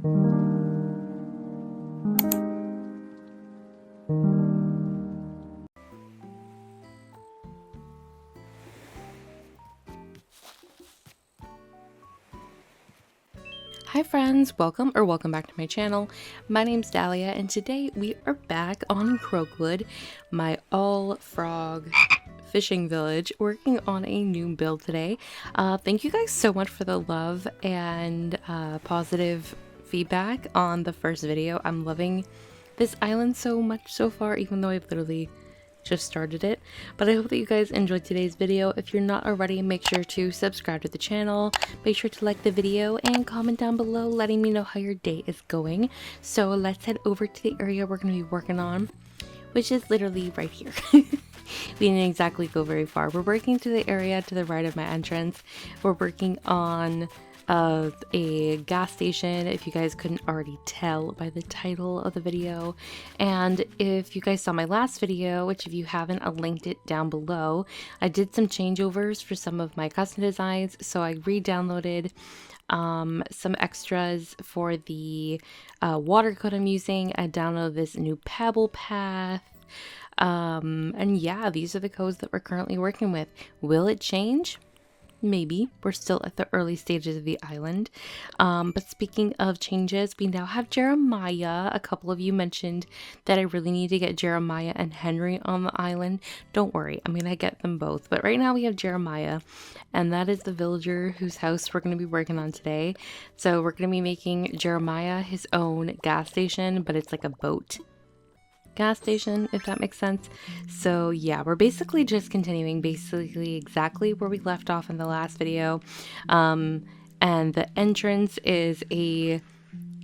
Hi friends, welcome back to my channel. My name's Dahlia and today we are back on Croakwood, my all frog fishing village, working on a new build today. Thank you guys so much for the love and positive feedback on the first video. I'm loving this island so much so far, even though I've literally just started it. But I hope that you guys enjoyed today's video. If you're not already, make sure to subscribe to the channel, make sure to like the video and comment down below letting me know how your day is going. So let's head over to the area we're going to be working on, which is literally right here. We didn't exactly go very far. We're working to the area to the right of my entrance. We're working on a gas station, if you guys couldn't already tell by the title of the video. And if you guys saw my last video, which if you haven't, I'll link it down below, I did some changeovers for some of my custom designs. So I re-downloaded some extras for the water code I'm using. I downloaded this new pebble path. And yeah, these are the codes that we're currently working with. Will it change? Maybe. We're still at the early stages of the island. But speaking of changes, we now have Jeremiah. A couple of you mentioned that I really need to get Jeremiah and Henry on the island. Don't worry, I'm gonna get them both. But right now we have Jeremiah, and that is the villager whose house we're gonna be working on today. So we're gonna be making Jeremiah his own gas station, but it's like a boat gas station, if that makes sense. So yeah, we're basically just continuing basically exactly where we left off in the last video. And the entrance is a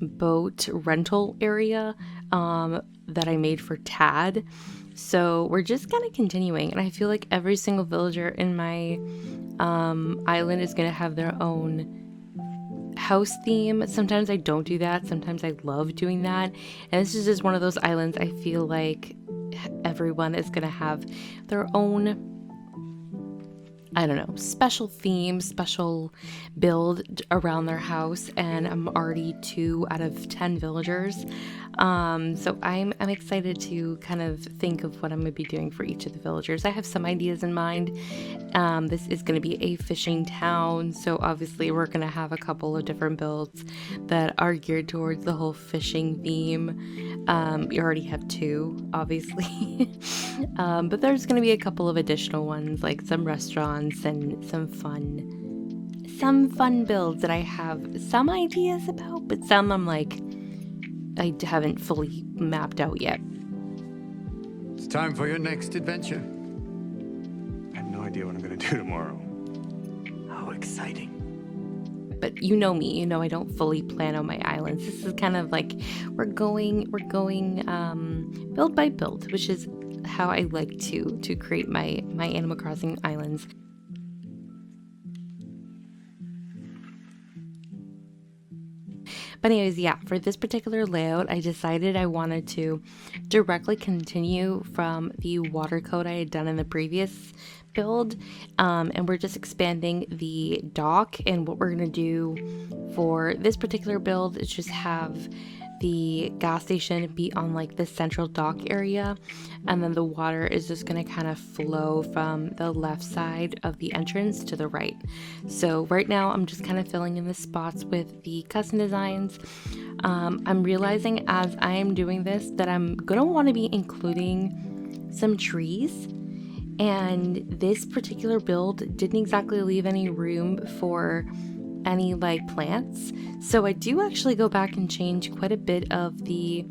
boat rental area that I made for Tad. So we're just kind of continuing, and I feel like every single villager in my island is gonna have their own house theme. Sometimes I don't do that, sometimes I love doing that, and this is just one of those islands I feel like everyone is gonna have their own, I don't know, special theme, special build around their house. And I'm already 2 out of 10 villagers, so I'm excited to kind of think of what I'm going to be doing for each of the villagers. I have some ideas in mind. This is going to be a fishing town, so obviously we're going to have a couple of different builds that are geared towards the whole fishing theme. You already have 2, obviously. But there's going to be a couple of additional ones, like some restaurants and some fun builds that I have some ideas about, but some I'm like, I haven't fully mapped out yet. It's time for your next adventure. I have no idea what I'm going to do tomorrow. How exciting. But you know me, you know I don't fully plan out my islands. This is kind of like we're going build by build, which is how I like to create my Animal Crossing islands. But anyways, yeah, for this particular layout, I decided I wanted to directly continue from the water code I had done in the previous build, and we're just expanding the dock. And what we're going to do for this particular build is just have the gas station be on like the central dock area, and then the water is just going to kind of flow from the left side of the entrance to the right. So right now I'm just kind of filling in the spots with the custom designs. I'm realizing as I am doing this that I'm gonna want to be including some trees, and this particular build didn't exactly leave any room for any like plants. So I do actually go back and change quite a bit of the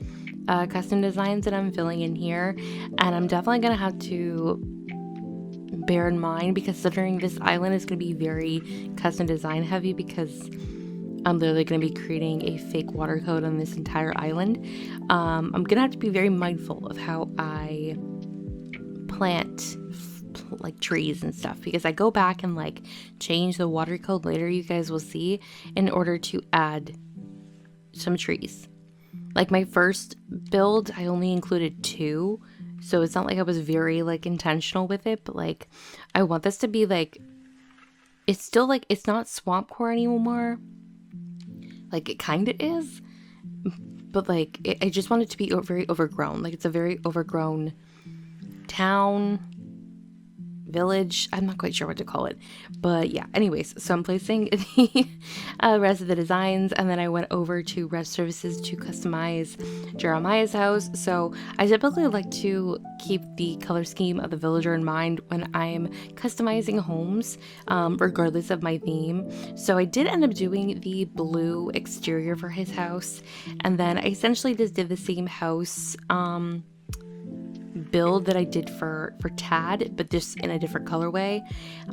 custom designs that I'm filling in here, and I'm definitely gonna have to bear in mind, because considering this island is going to be very custom design heavy, because I'm literally going to be creating a fake water code on this entire island. I'm going to have to be very mindful of how I plant like trees and stuff, because I go back and like change the water code later, you guys will see, in order to add some trees. Like my first build, I only included 2, so it's not like I was very like intentional with it, but like I want this to be like, it's still like, it's not swamp core anymore. Like it kind of is, but like I just want it to be very overgrown. Like it's a very overgrown town, village. I'm not quite sure what to call it, but yeah, anyways, so I'm placing the rest of the designs, and then I went over to Rest Services to customize Jeremiah's house. So I typically like to keep the color scheme of the villager in mind when I'm customizing homes, regardless of my theme. So I did end up doing the blue exterior for his house, and then I essentially just did the same house build that I did for Tad, but just in a different colorway.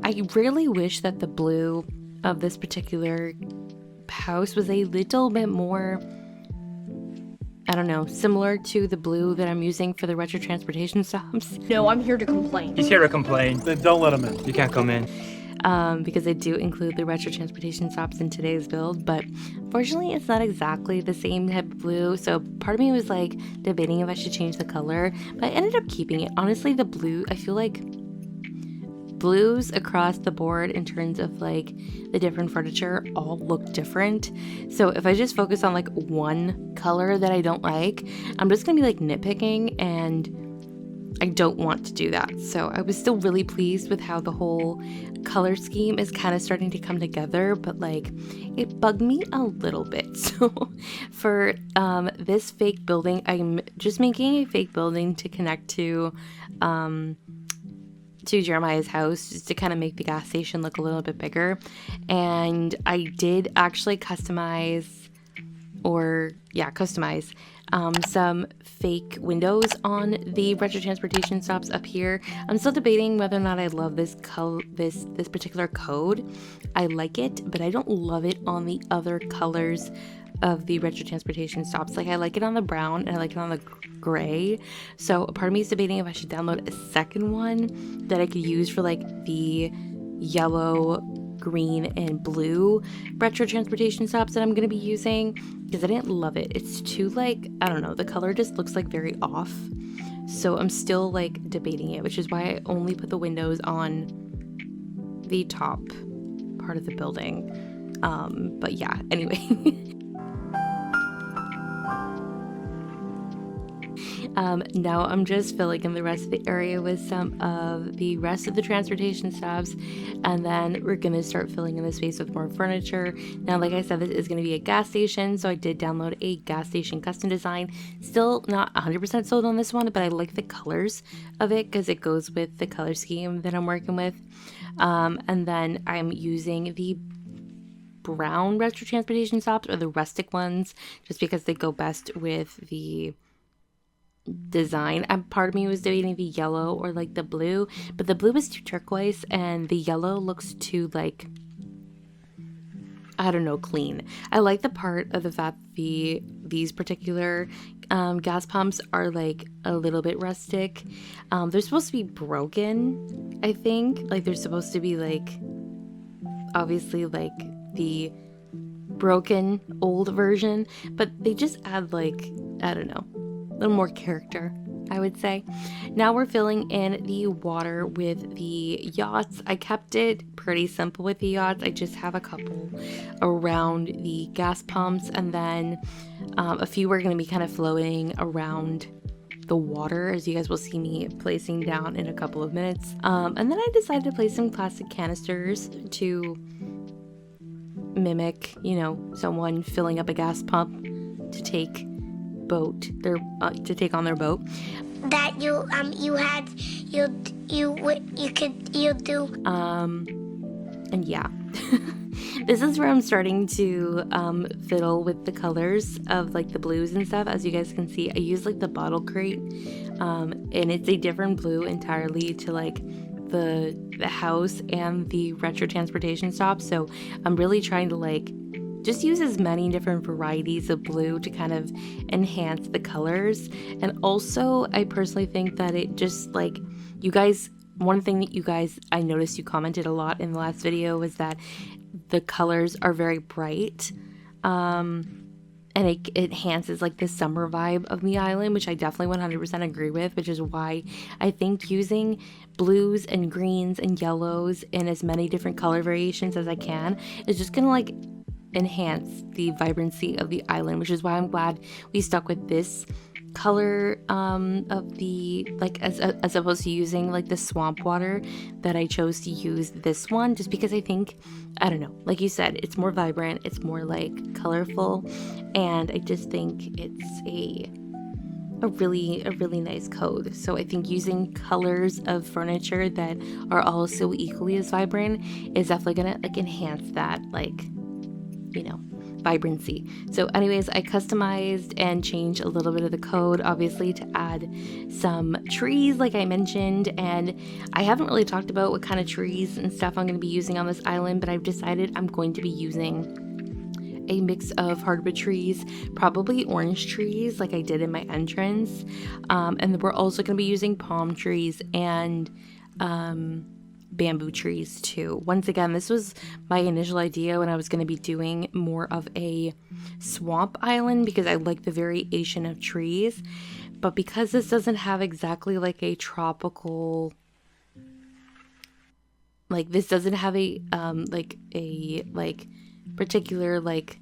I really wish that the blue of this particular house was a little bit more, I don't know, similar to the blue that I'm using for the retro transportation stops. No, I'm here to complain. He's here to complain. Then don't let him in. You can't come in. Because I do include the retro transportation stops in today's build, but fortunately it's not exactly the same type of blue, so part of me was like debating if I should change the color, but I ended up keeping it. Honestly, the blue, I feel like blues across the board in terms of like the different furniture all look different, so if I just focus on like one color that I don't like, I'm just gonna be like nitpicking, and I don't want to do that. So I was still really pleased with how the whole color scheme is kind of starting to come together, but like it bugged me a little bit. So for this fake building, I'm just making a fake building to connect to Jeremiah's house, just to kind of make the gas station look a little bit bigger. And I did actually customize some fake windows on the retro transportation stops up here. I'm still debating whether or not I love this particular code. I like it, but I don't love it on the other colors of the retro transportation stops. Like I like it on the brown and I like it on the gray. So a part of me is debating if I should download a second one that I could use for like the yellow, green, and blue retro transportation stops that I'm going to be using, because I didn't love it. It's too like, I don't know, the color just looks like very off. So I'm still like debating it, which is why I only put the windows on the top part of the building. But yeah, anyway. Now I'm just filling in the rest of the area with some of the rest of the transportation stops, and then we're going to start filling in the space with more furniture. Now, like I said, this is going to be a gas station, so I did download a gas station custom design. Still not 100% sold on this one, but I like the colors of it because it goes with the color scheme that I'm working with. And then I'm using the brown retro transportation stops, or the rustic ones, just because they go best with the design. And part of me was debating the yellow or like the blue, but the blue is too turquoise and the yellow looks too like, I don't know, clean. I like the part of the fact these particular gas pumps are like a little bit rustic. They're supposed to be broken, I think. Like they're supposed to be like, obviously like the broken old version, but they just add like, I don't know, a little more character, I would say. Now we're filling in the water with the yachts. I kept it pretty simple with the yachts. I just have a couple around the gas pumps, and then a few are going to be kind of floating around the water, as you guys will see me placing down in a couple of minutes. And then I decided to place some plastic canisters to mimic, you know, someone filling up a gas pump to take on their boat. That you'll do. And yeah. This is where I'm starting to fiddle with the colors of like the blues and stuff. As you guys can see, I use like the bottle crate, and it's a different blue entirely to like the house and the retro transportation stop. So I'm really trying to like just use as many different varieties of blue to kind of enhance the colors. And also, I personally think that it just like, you guys, one thing that you guys, I noticed you commented a lot in the last video was that the colors are very bright. And it enhances like the summer vibe of the island, which I definitely 100% agree with, which is why I think using blues and greens and yellows in as many different color variations as I can is just gonna like enhance the vibrancy of the island, which is why I'm glad we stuck with this color of the, like, as opposed to using like the swamp water, that I chose to use this one, just because I think, I don't know, like you said, it's more vibrant, it's more like colorful, and I just think it's a really nice coat. So I think using colors of furniture that are also equally as vibrant is definitely gonna like enhance that, like, you know, vibrancy. So anyways, I customized and changed a little bit of the code, obviously, to add some trees like I mentioned, and I haven't really talked about what kind of trees and stuff I'm going to be using on this island, but I've decided I'm going to be using a mix of hardwood trees, probably orange trees like I did in my entrance, and we're also going to be using palm trees and bamboo trees too. Once again, this was my initial idea when I was going to be doing more of a swamp island, because I like the variation of trees, but because this doesn't have exactly like a tropical, like this doesn't have a particular, like,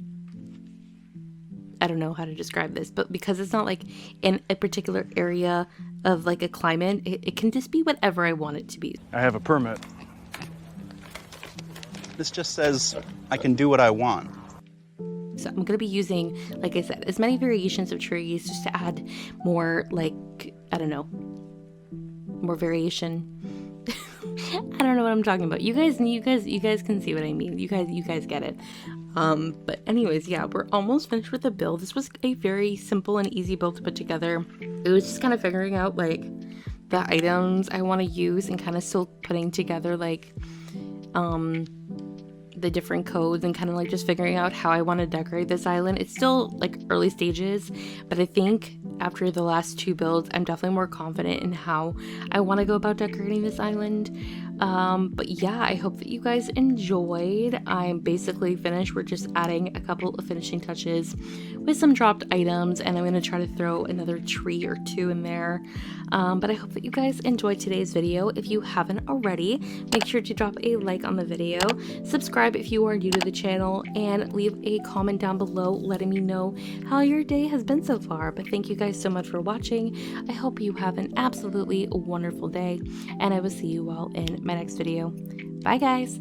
I don't know how to describe this, but because it's not like in a particular area of like a climate, it can just be whatever I want it to be. I have a permit. This just says I can do what I want. So I'm going to be using, like I said, as many variations of trees just to add more, like, I don't know, more variation. I don't know what I'm talking about. You guys can see what I mean. You guys get it. But anyways, yeah, we're almost finished with the build. This was a very simple and easy build to put together. It was just kind of figuring out like the items I want to use and kind of still putting together like the different codes and kind of like just figuring out how I want to decorate this island. It's still like early stages, but I think after the last two builds, I'm definitely more confident in how I want to go about decorating this island. But yeah, I hope that you guys enjoyed. I'm basically finished. We're just adding a couple of finishing touches with some dropped items, and I'm going to try to throw another tree or two in there. But I hope that you guys enjoyed today's video. If you haven't already, make sure to drop a like on the video, subscribe if you are new to the channel, and leave a comment down below letting me know how your day has been so far. But thank you guys so much for watching. I hope you have an absolutely wonderful day, and I will see you all in my next video. Bye guys!